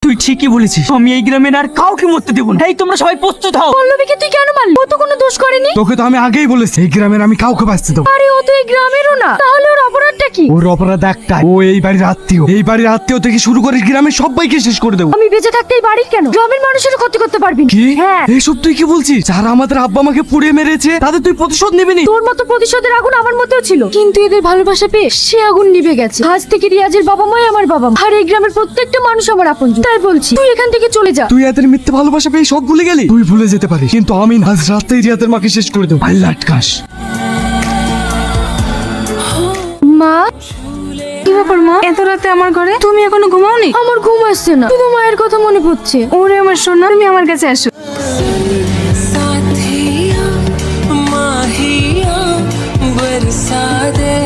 তুই ঠিকই বলেছিস, আমি এই গ্রামের আর কাউকে মরতে দেবো না। এই তোমরা সবাই প্রস্তুত হও। পল্লবীকে তুই কেন মারলি? ও তো কোনো দোষ করেনি। তোকে তো আমি আগেই বলেছি এই গ্রামের আমি কাউকে বাঁচতে দেবো। আরে ও তো এই গ্রামেরও না, তাহলে ওর অপরাধটা কি? ওর অপরাধ একটাই, ও এই বাড়ির আত্মীয়। এই বাড়ির আত্মীয় থেকে শুরু করে গ্রামের সবাইকে শেষ করে দেবো। আমি বেঁচে থাকতে এই বাড়ির কেন, গ্রামের মানুষের ক্ষতি করতে পারবি না? কি? হ্যাঁ। এসব তুই কি বলছিস? যারা আমাদের আব্বা আমাকে পুড়িয়ে মেরেছে তাদের তুই প্রতিশোধ নিবি নি? তোর মতো প্রতিশোধের আগুন আমার মধ্যেও ছিল, কিন্তু এদের ভালোবাসা পেয়ে সে আগুন নিভে গেছে। আজ থেকে রিয়াজের বাবা মাই আমার বাবা মা, আর এই গ্রামের প্রত্যেকটা মানুষ আমার আপনজন। তাই বলছি তুই এখান থেকে চলে যা। তুই এদের মিথ্যে ভালোবাসা পেয়ে সব ভুলে গেলি? তুই ভুলে যেতে পারিস, কিন্তু আমি আজ রাতেই রিয়াদের মাকে শেষ করে দেবো। আল্লাহ আটকাস। মা, কি ব্যাপার মা, এত রাতে আমার ঘরে? তুমি এখনো ঘুমাওনি? আমার ঘুম আসছে না, শুধু মায়ের কথা মনে পড়ছে। ওরে আমার সোনা, তুমি আমার কাছে আসো। साथिया माहिया बरसा दे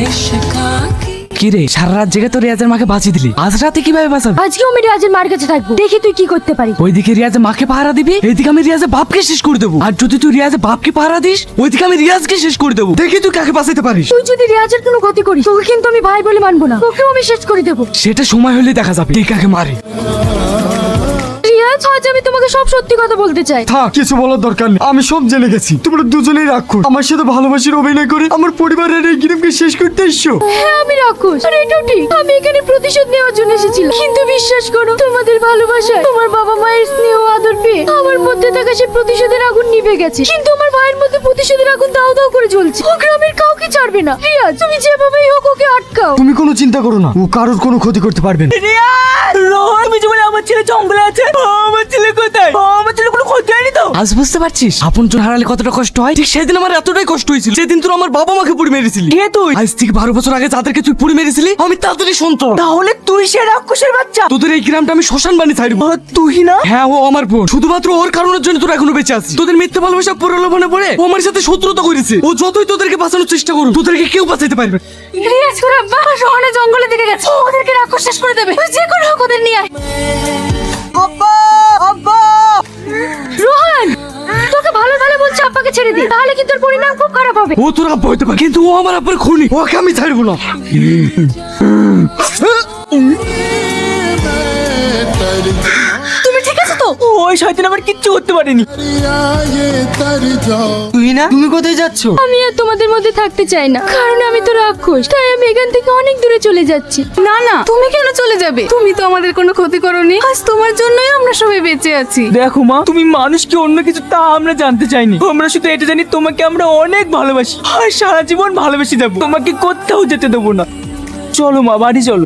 इश्का की। কি রে, সারা রাত জেগে তো রিয়াজের মাকে বাঁচিয়ে দিলি, আজ রাতে কিভাবে বাঁচাবি? আজকেও আমি রিয়াজের মার কাছে থাকবো, দেখি তুই কি করতে পারি। ওইদিকে রিয়াজের মাকে পাহারা দিবি, এইদিকে আমি রিয়াজের বাপকে শেষ করে দেবো। আর যদি তুই রিয়াজের বাপকে পাহারা দিস, ওইদিকে আমি রিয়াজকে শেষ করে দেবো। দেখি তুই কাকে বাঁচাতে পারিস। তুই যদি রিয়াজের কোনো ক্ষতি করিস, তোকে কিন্তু আমি ভাই বলে মানবো না, তোকেও আমি শেষ করে দেবো। সেটা সময় হলে দেখা যাবে কে কাকে মারে। রিয়াজ, আজ আমি তোমাকে সব সত্যি কথা বলতে চাই। থাক, কিছু বলার দরকার নেই, আমি সব জেনে গেছি। তোমরা দুজনেই রাক্ষস, আমার সাথে ভালোবাসার অভিনয় করে আমার পরিবারের এই গ্রামকে শেষ করতে এসছো। হ্যাঁ, আমি রাক্ষস, আর এটাও ঠিক। আমি এখানে প্রতিশোধ নেওয়ার জন্য এসেছিলাম, কিন্তু বিশ্বাস করো, তোমাদের ভালোবাসায়, তোমার বাবা মায়ের স্নেহ আদর পেয়ে আমার মধ্যে থাকা সেই প্রতিশোধের আগুন নিভে গেছে। কিন্তু আমার ভাইয়ের মধ্যে প্রতিশোধের আগুন দাও দাও করে জ্বলছে। ও গ্রামের কাউকে ছাড়বে না। রিয়াজ, তুমি যেভাবেই হোক ওকে আটকাও। তুমি কোনো চিন্তা করো না, ও কারোর কোনো ক্ষতি করতে পারবে না। রোহন, তুমি যে বলে আমার ছেলে জঙ্গলে আছে, আমার ছেলে কোথায়? আমার ছেলে কোনো ক্ষতি হয়নি তো? আজ বুঝতে পারছিস আপনজন হারালে কতটা কষ্ট হয়? ঠিক সেদিন আমার এতটাই কষ্ট হয়েছিল, সেদিন তুই আমার বাবা মাকে পুড়ে মেরেছিলি। কে তুই? আজ থেকে 12 বছর আগে যাদেরকে তুই পুড়ে মেরেছিলি, আমি তাদেরই সন্তান। তাহলে তুই সে রাক্ষসের বাচ্চা? তোদের এই গ্রামটা আমি শ্মশান বানিয়ে ছাড়বো। তুই না? হ্যাঁ, ও আমার বোন। শুধুমাত্র ওর কারণের জন্য তোরা এখনো বেঁচে আছিস। তোদের মিথ্যে ভালোবাসা প্রলোভনে পড়ে ও আমার সাথে শত্রুতা করেছে। ও যতই তোদেরকে বাঁচানোর চেষ্টা করুক, তোদেরকে কেউ বাঁচাতে পারবে না। রিয়াজ করে আব্বা রোহনে জঙ্গলে দিকে গেছে, ও ওদেরকে রাক্ষস শেষ করে দেবে। তুই যে করে হোক ওদের নিয়ে আয়। রোহন, তোকে ভালো ভালো বলছি আব্বাকে ছেড়ে দি, তাহলে কিন্তু তোর পরিণাম খুব খারাপ হবে। ও তোর আব্বা হইতে পারে, কিন্তু ও আমার আব্বার খুনি, ওকে আমি ছাড়বো না। তুমি ঠিক আছে তো? ওই শয়তান আমার কিচ্ছু করতে পারেনি। তুই না? তুমি কোথায় যাচ্ছ? আমি আর তোমাদের মধ্যে থাকতে চাই না, কারণ আমি তো রাক্ষস। তাই আমি এখান থেকে অনেক দূরে চলে যাচ্ছি। না না, তুমি কেন চলে যাবে? তুমি তো আমাদের কোনো ক্ষতি করোনি, আজ তোমার জন্যই আমরা সবাই বেঁচে আছি। দেখো মা, তুমি মানুষকে অন্য কিছু তা আমরা জানতে চাইনি। আমরা শুধু এটা জানি তোমাকে আমরা অনেক ভালোবাসি, আর সারা জীবন ভালোবেসে যাবো। তোমাকে কোথাও যেতে দেবো না। চলো মা, বাড়ি চলো।